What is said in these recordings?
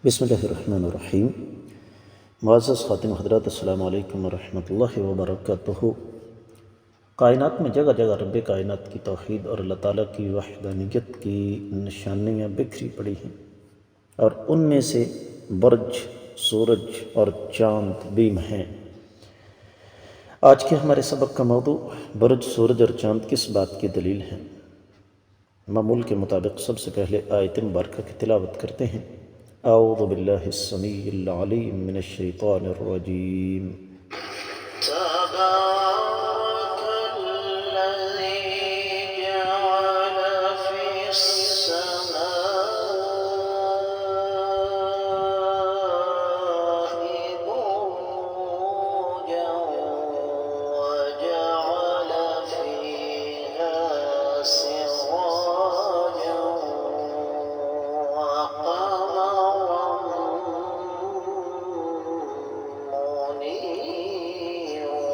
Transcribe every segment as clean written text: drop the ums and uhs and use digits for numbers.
بسم اللہ الرحمن الرحیم۔ معزز خاتم حضرات، السلام علیکم ورحمۃ اللہ وبرکاتہ۔ کائنات میں جگہ جگہ رب کائنات کی توحید اور اللہ تعالیٰ کی وحدانیت کی نشانیاں بکھری پڑی ہیں، اور ان میں سے برج، سورج اور چاند بھی ہیں۔ آج کے ہمارے سبق کا موضوع برج، سورج اور چاند کس بات کی دلیل ہے۔ معمول کے مطابق سب سے پہلے آیت مبارکہ کی تلاوت کرتے ہیں۔ اعوذ باللہ السمیع العلیم من الشیطان الرجیم۔ تبارك الذي جعل في السماء بروجا وجعل فيها سراجا وقمرا منيرا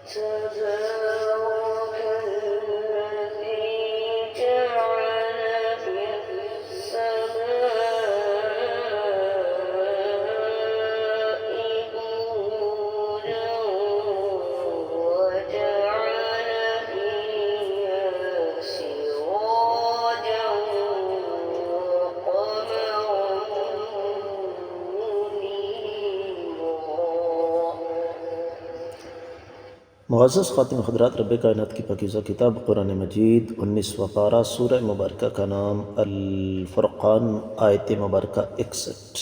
تبارك الذي جعل في السماء بروجا وجعل فيها سراجا وقمرا منيرا۔ معزز خاتم حضرات، رب کائنات کی پاکیزہ کتاب قرآن مجید 19واں پارہ سورہ مبارکہ کا نام الفرقان، آیت مبارکہ 61۔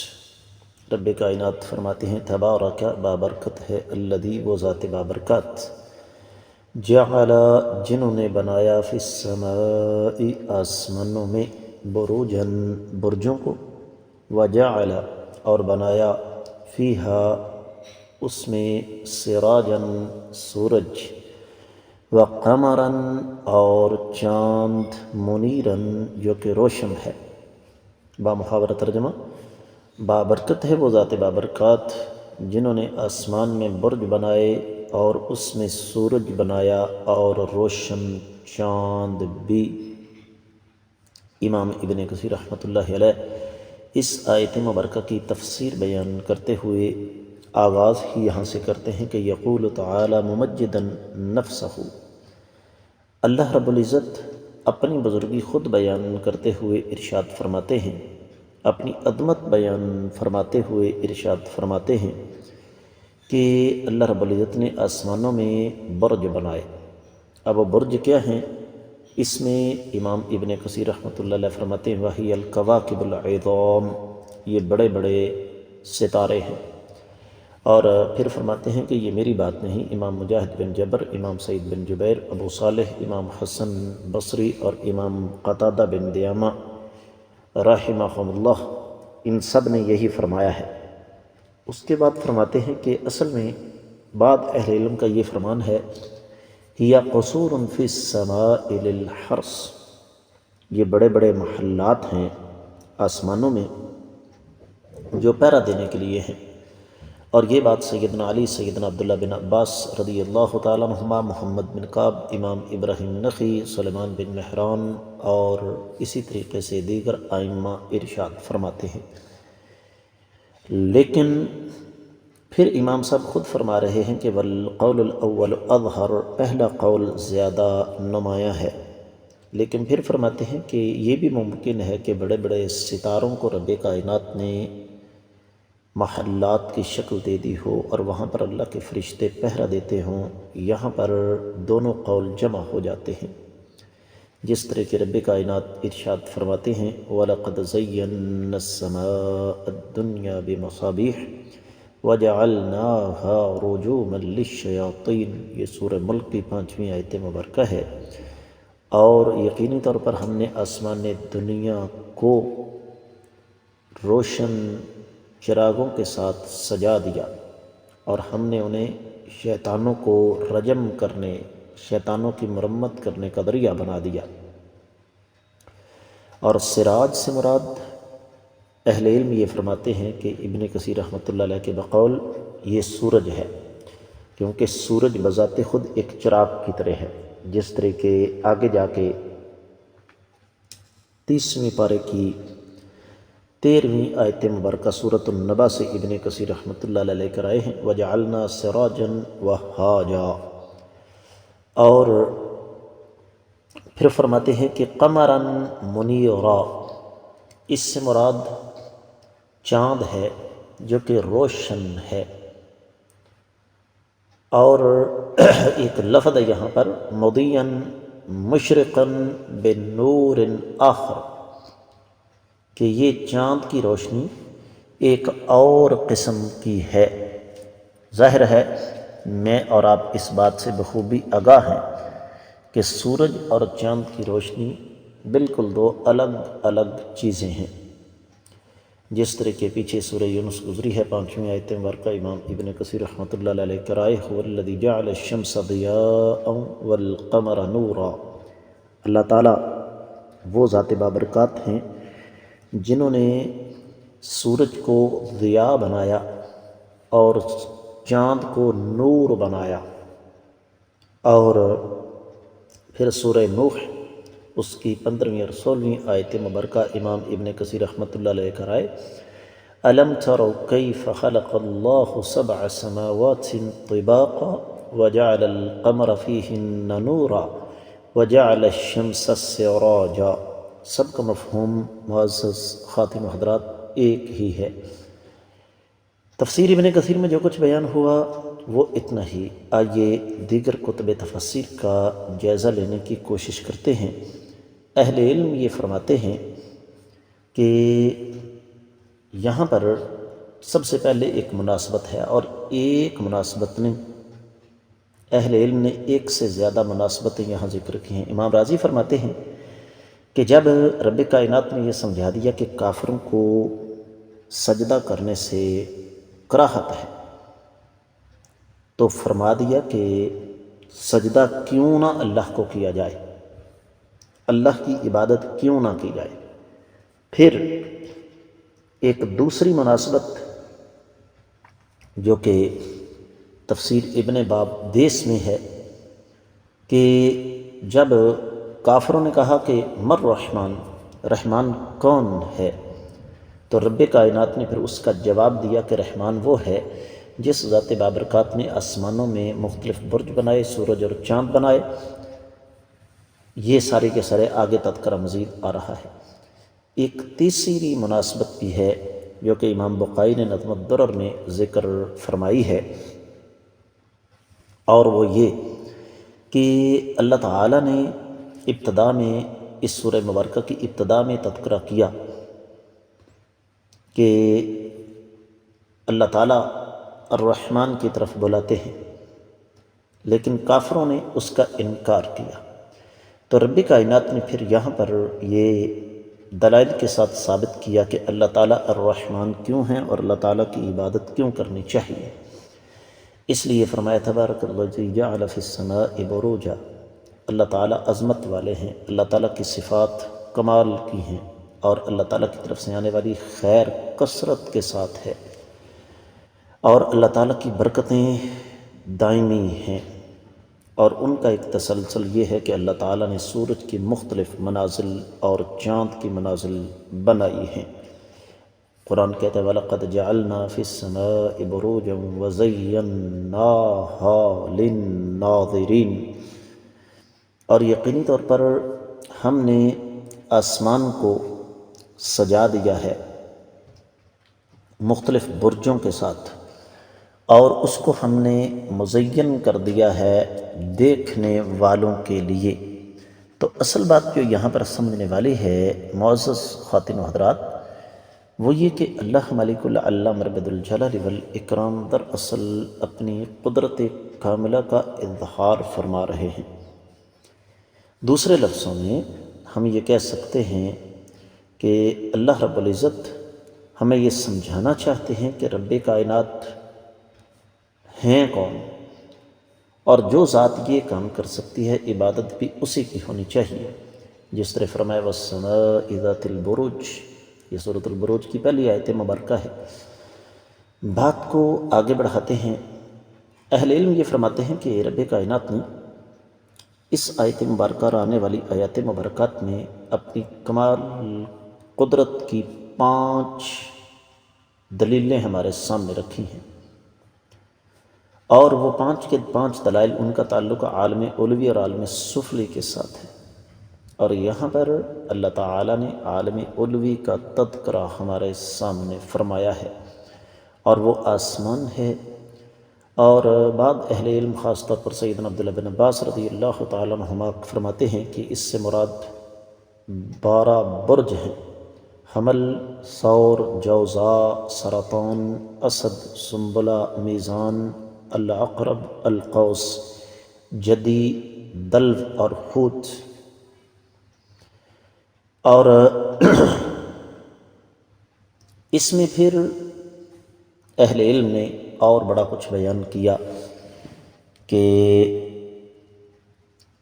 رب کائنات فرماتے ہیں تبارک، بابرکت ہے، الذی، وہ ذات بابرکت، جعل، جنہوں نے بنایا، فی السماء، آسمانوں میں، بروجن، برجوں کو، وجعل، اور بنایا، فیہا، اس میں، سراجن، سورج، وقمرن، اور چاند، منیرن، جو کہ روشن ہے۔ بامحاورہ ترجمہ، بابرکت ہے وہ ذات بابرکات جنہوں نے آسمان میں برج بنائے اور اس میں سورج بنایا اور روشن چاند بھی۔ امام ابن کثیر رحمۃ اللہ علیہ اس آیت مبارکہ کی تفسیر بیان کرتے ہوئے آغاز ہی یہاں سے کرتے ہیں کہ یقول تعالی ممجدا نفسہ، اللہ رب العزت اپنی بزرگی خود بیان کرتے ہوئے ارشاد فرماتے ہیں، اپنی عظمت بیان فرماتے ہوئے ارشاد فرماتے ہیں کہ اللہ رب العزت نے آسمانوں میں برج بنائے۔ اب وہ برج کیا ہیں؟ اس میں امام ابن کثیر رحمۃ اللہ علیہ فرماتے ہیں وحی الکواکب العظام، یہ بڑے بڑے ستارے ہیں۔ اور پھر فرماتے ہیں کہ یہ میری بات نہیں، امام مجاہد بن جبر، امام سعید بن جبیر، ابو صالح، امام حسن بصری اور امام قتادہ بن دیامہ رحمہم اللہ، ان سب نے یہی فرمایا ہے۔ اس کے بعد فرماتے ہیں کہ اصل میں بعض اہل علم کا یہ فرمان ہے، ہی قصور فی السماء للحرث، یہ بڑے بڑے محلات ہیں آسمانوں میں جو پہرا دینے کے لیے ہیں۔ اور یہ بات سیدنا علی، سیدنا عبداللہ بن عباس رضی اللہ تعالیٰ عنہما، محمد بن کعب، امام ابراہیم نخعی، سلیمان بن مہران اور اسی طریقے سے دیگر ائمہ ارشاد فرماتے ہیں۔ لیکن پھر امام صاحب خود فرما رہے ہیں کہ والقول الاول اظہر، پہلا قول زیادہ نمایاں ہے۔ لیکن پھر فرماتے ہیں کہ یہ بھی ممکن ہے کہ بڑے بڑے ستاروں کو رب کائنات نے محلات کی شکل دے دی ہو اور وہاں پر اللہ کے فرشتے پہرا دیتے ہوں۔ یہاں پر دونوں قول جمع ہو جاتے ہیں، جس طرح کہ رب کائنات ارشاد فرماتے ہیں وَلَقَدْ زَيَّنَّا السَّمَاءَ الدُّنْيَا بِمَصَابِيحَ وَجَعَلْنَاهَا رُجُومًا لِلشَّيَاطِينِ، یہ سورہ ملک کی 5ویں آیت مبارکہ ہے۔ اور یقینی طور پر ہم نے آسمان دنیا کو روشن چراغوں کے ساتھ سجا دیا، اور ہم نے انہیں شیطانوں کو رجم کرنے، شیطانوں کی مرمت کرنے کا ذریعہ بنا دیا۔ اور سراج سے مراد اہل علم یہ فرماتے ہیں کہ ابن کثیر رحمۃ اللہ علیہ کے بقول یہ سورج ہے، کیونکہ سورج بذات خود ایک چراغ کی طرح ہے، جس طرح کہ آگے جا کے 30ویں پارے کی 13ویں آیت مبارکہ سورۃ النبا سے ابن کثیر رحمۃ اللہ علیہ لے کر آئے ہیں وَجَعَلْنَا سِرَاجًا وَهَّاجًا، اور پھر فرماتے ہیں کہ قمراً منیرا، اس سے مراد چاند ہے جو کہ روشن ہے، اور ایک لفظ ہے یہاں پر مضیاً مشرقاً بنور آخر، کہ یہ چاند کی روشنی ایک اور قسم کی ہے۔ ظاہر ہے میں اور آپ اس بات سے بخوبی آگاہ ہیں کہ سورج اور چاند کی روشنی بالکل دو الگ الگ چیزیں ہیں، جس طرح کے پیچھے سورہ یونس گزری ہے 5ویں آیت مبارکہ امام ابن کثیر رحمۃ اللہ علیہ کرائے هو الذی جعل الشمس ضیاء والقمر نورا، اللہ تعالیٰ وہ ذات بابرکات ہیں جنہوں نے سورج کو ضیاء بنایا اور چاند کو نور بنایا۔ اور پھر سورہ نوح اس کی 15ویں اور 16ویں آیت مبارکہ امام ابن کثیر رحمۃ اللہ علیہ کرائے أَلَمْ تَرَوْا كَيْفَ خَلَقَ اللَّهُ سَبْعَ سَمَاوَاتٍ طِبَاقًا وَجَعَلَ الْقَمَرَ فِيهِنَّ نُورًا وَجَعَلَ الشَّمْسَ سِرَاجًا۔ سب کا مفہوم معزز خاتم حضرات ایک ہی ہے۔ تفسیر ابن کثیر میں جو کچھ بیان ہوا وہ اتنا ہی۔ آئیے دیگر کتب تفسیر کا جائزہ لینے کی کوشش کرتے ہیں۔ اہل علم یہ فرماتے ہیں کہ یہاں پر سب سے پہلے ایک مناسبت ہے، اور ایک مناسبت نہیں، اہل علم نے ایک سے زیادہ مناسبتیں یہاں ذکر کی ہیں۔ امام راضی فرماتے ہیں کہ جب رب کائنات نے یہ سمجھا دیا کہ کافروں کو سجدہ کرنے سے کراہت ہے، تو فرما دیا کہ سجدہ کیوں نہ اللہ کو کیا جائے، اللہ کی عبادت کیوں نہ کی جائے۔ پھر ایک دوسری مناسبت جو کہ تفسیر ابن بابدیس میں ہے کہ جب کافروں نے کہا کہ مر رحمان، رحمان کون ہے، تو رب کائنات نے پھر اس کا جواب دیا کہ رحمان وہ ہے جس ذات بابرکات نے آسمانوں میں مختلف برج بنائے، سورج اور چاند بنائے۔ یہ سارے کے سارے آگے تذکرہ مزید آ رہا ہے۔ ایک تیسری مناسبت بھی ہے جو کہ امام بقائی نے نظم الدرر میں ذکر فرمائی ہے، اور وہ یہ کہ اللہ تعالیٰ نے ابتدا میں اس سورہ مبارکہ کی ابتدا میں تذکرہ کیا کہ اللہ تعالیٰ الرحمن کی طرف بلاتے ہیں، لیکن کافروں نے اس کا انکار کیا، تو رب کائنات نے پھر یہاں پر یہ دلائل کے ساتھ ثابت کیا کہ اللہ تعالیٰ الرحمن کیوں ہیں اور اللہ تعالیٰ کی عبادت کیوں کرنی چاہیے۔ اس لیے فرمایا تبارک الذی جعل فی السماء بروجا، اللہ تعالیٰ عظمت والے ہیں، اللہ تعالیٰ کی صفات کمال کی ہیں، اور اللہ تعالیٰ کی طرف سے آنے والی خیر کثرت کے ساتھ ہے، اور اللہ تعالیٰ کی برکتیں دائمی ہیں، اور ان کا ایک تسلسل یہ ہے کہ اللہ تعالیٰ نے سورج کی مختلف منازل اور چاند کی منازل بنائی ہیں۔ قرآن کہتا ہے وَلَقَدْ جَعَلْنَا فِي السَّمَاءِ بُرُوجًا وَزَيَّنَّاهَا لِلنَّاظِرِينَ، اور یقینی طور پر ہم نے آسمان کو سجا دیا ہے مختلف برجوں کے ساتھ، اور اس کو ہم نے مزین کر دیا ہے دیکھنے والوں کے لیے۔ تو اصل بات جو یہاں پر سمجھنے والی ہے معزز خواتین و حضرات، وہ یہ کہ اللہ مالک العلام رب الجلال والاکرام دراصل اپنی قدرت کاملہ کا اظہار فرما رہے ہیں۔ دوسرے لفظوں میں ہم یہ کہہ سکتے ہیں کہ اللہ رب العزت ہمیں یہ سمجھانا چاہتے ہیں کہ رب کائنات ہیں کون، اور جو ذات یہ کام کر سکتی ہے عبادت بھی اسی کی ہونی چاہیے، جس طرح فرمایا وَالسَّمَاءِ ذَاتِ الْبُرُوجِ، یہ سورۃ البروج کی پہلی آیت مبارکہ ہے۔ بات کو آگے بڑھاتے ہیں، اہل علم یہ فرماتے ہیں کہ رب کائنات نے اس آیت مبارکہ اور آنے والی آیات مبارکات میں اپنی کمال قدرت کی 5 دلیلیں ہمارے سامنے رکھی ہیں، اور وہ 5 کے 5 دلائل ان کا تعلق عالم علوی اور عالم سفلی کے ساتھ ہے۔ اور یہاں پر اللہ تعالیٰ نے عالم علوی کا تذکرہ ہمارے سامنے فرمایا ہے، اور وہ آسمان ہے۔ اور بعض اہل علم خاص طور پر سیدنا عبداللہ بن عباس رضی اللہ تعالیٰ عنہما فرماتے ہیں کہ اس سے مراد 12 برج ہیں: حمل، ثور، جوزاء، سرطان، اسد، سنبلہ، میزان، العقرب، القوس، جدی، دلو اور حوت۔ اور اس میں پھر اہل علم نے اور بڑا کچھ بیان کیا کہ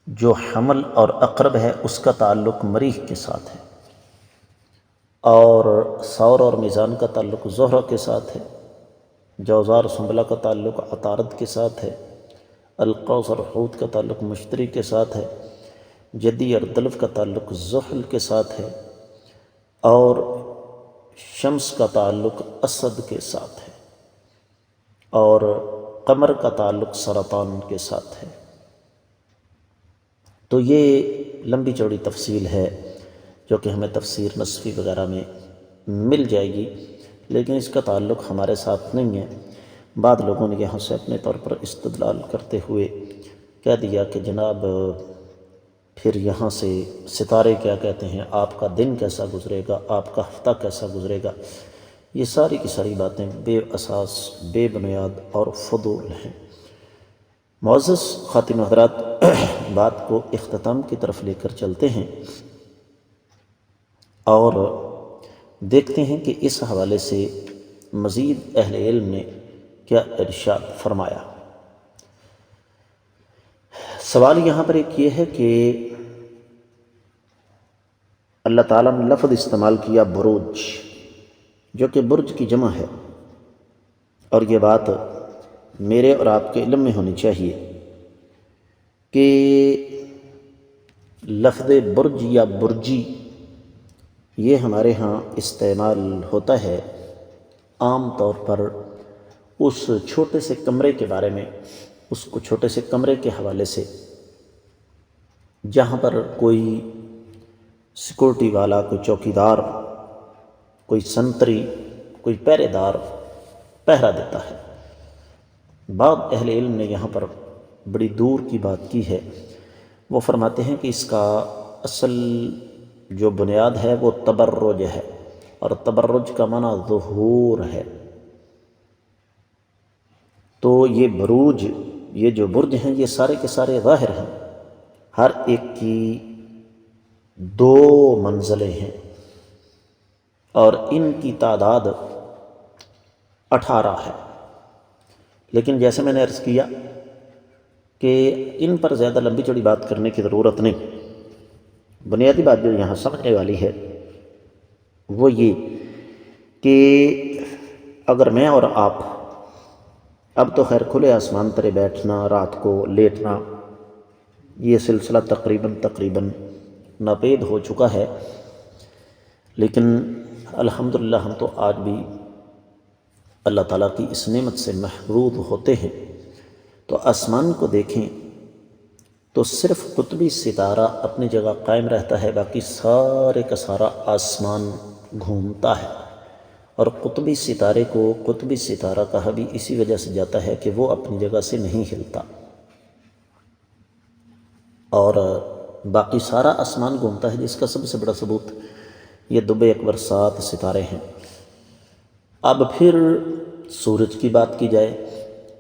جو حمل اور عقرب ہے اس کا تعلق مریخ کے ساتھ ہے، اور ثور اور میزان کا تعلق زہرہ کے ساتھ ہے، جوزاء اور سنبلہ کا تعلق عطارد کے ساتھ ہے، القوس اور حوت کا تعلق مشتری کے ساتھ ہے، جدی اور دلو کا تعلق زحل کے ساتھ ہے، اور شمس کا تعلق اسد کے ساتھ ہے، اور قمر کا تعلق سرطان کے ساتھ ہے۔ تو یہ لمبی چوڑی تفصیل ہے جو کہ ہمیں تفسیر نصفی وغیرہ میں مل جائے گی، لیکن اس کا تعلق ہمارے ساتھ نہیں ہے۔ بعض لوگوں نے یہاں سے اپنے طور پر استدلال کرتے ہوئے کہہ دیا کہ جناب پھر یہاں سے ستارے کیا کہتے ہیں، آپ کا دن کیسا گزرے گا، آپ کا ہفتہ کیسا گزرے گا۔ یہ ساری کی ساری باتیں بے اساس، بے بنیاد اور فضول ہیں۔ معزز خاتم حضرات، بات کو اختتام کی طرف لے کر چلتے ہیں اور دیکھتے ہیں کہ اس حوالے سے مزید اہل علم نے کیا ارشاد فرمایا۔ سوال یہاں پر ایک یہ ہے کہ اللہ تعالیٰ نے لفظ استعمال کیا بروج، جو کہ برج کی جمع ہے، اور یہ بات میرے اور آپ کے علم میں ہونی چاہیے کہ لفظ برج یا برجی یہ ہمارے ہاں استعمال ہوتا ہے عام طور پر اس چھوٹے سے کمرے کے بارے میں، اس کو چھوٹے سے کمرے کے حوالے سے جہاں پر کوئی سیکورٹی والا، کوئی چوکیدار، کوئی سنتری، کوئی پہرے دار پہرا دیتا ہے۔ بعض اہل علم نے یہاں پر بڑی دور کی بات کی ہے، وہ فرماتے ہیں کہ اس کا اصل جو بنیاد ہے وہ تبرج ہے، اور تبرج کا معنی ظہور ہے۔ تو یہ بروج، یہ جو برج ہیں یہ سارے کے سارے ظاہر ہیں، ہر ایک کی 2 منزلیں ہیں، اور ان کی تعداد 18 ہے۔ لیکن جیسے میں نے عرض کیا کہ ان پر زیادہ لمبی چوڑی بات کرنے کی ضرورت نہیں۔ بنیادی بات جو یہاں سمجھنے والی ہے وہ یہ کہ اگر میں اور آپ، اب تو خیر کھلے آسمان تلے بیٹھنا، رات کو لیٹنا، یہ سلسلہ تقریباً ناپید ہو چکا ہے، لیکن الحمدللہ ہم تو آج بھی اللہ تعالیٰ کی اس نعمت سے محروم ہوتے ہیں۔ تو آسمان کو دیکھیں تو صرف قطبی ستارہ اپنی جگہ قائم رہتا ہے، باقی سارے کا سارا آسمان گھومتا ہے، اور قطبی ستارے کو قطبی ستارہ کہا بھی اسی وجہ سے جاتا ہے کہ وہ اپنی جگہ سے نہیں ہلتا، اور باقی سارا آسمان گھومتا ہے، جس کا سب سے بڑا ثبوت یہ دب اکبر 7 ستارے ہیں۔ اب پھر سورج کی بات کی جائے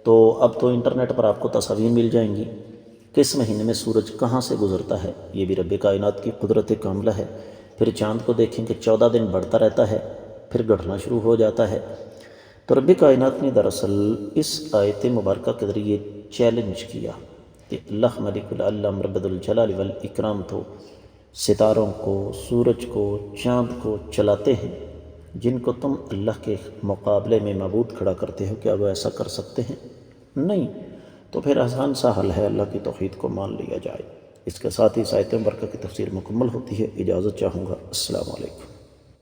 تو اب تو انٹرنیٹ پر آپ کو تصاویر مل جائیں گی، کس مہینے میں سورج کہاں سے گزرتا ہے، یہ بھی رب کائنات کی قدرت کاملہ ہے۔ پھر چاند کو دیکھیں کہ 14 دن بڑھتا رہتا ہے، پھر گھٹنا شروع ہو جاتا ہے۔ تو رب کائنات نے دراصل اس آیت مبارکہ کے ذریعے چیلنج کیا کہ اللہ ملک العلم رب الجلال والاکرام تو ستاروں کو، سورج کو، چاند کو چلاتے ہیں، جن کو تم اللہ کے مقابلے میں معبود کھڑا کرتے ہو، کیا وہ ایسا کر سکتے ہیں؟ نہیں۔ تو پھر آسان سا حل ہے، اللہ کی توحید کو مان لیا جائے۔ اس کے ساتھ ہی اس آیت مبارکہ کی تفسیر مکمل ہوتی ہے۔ اجازت چاہوں گا۔ السلام علیکم۔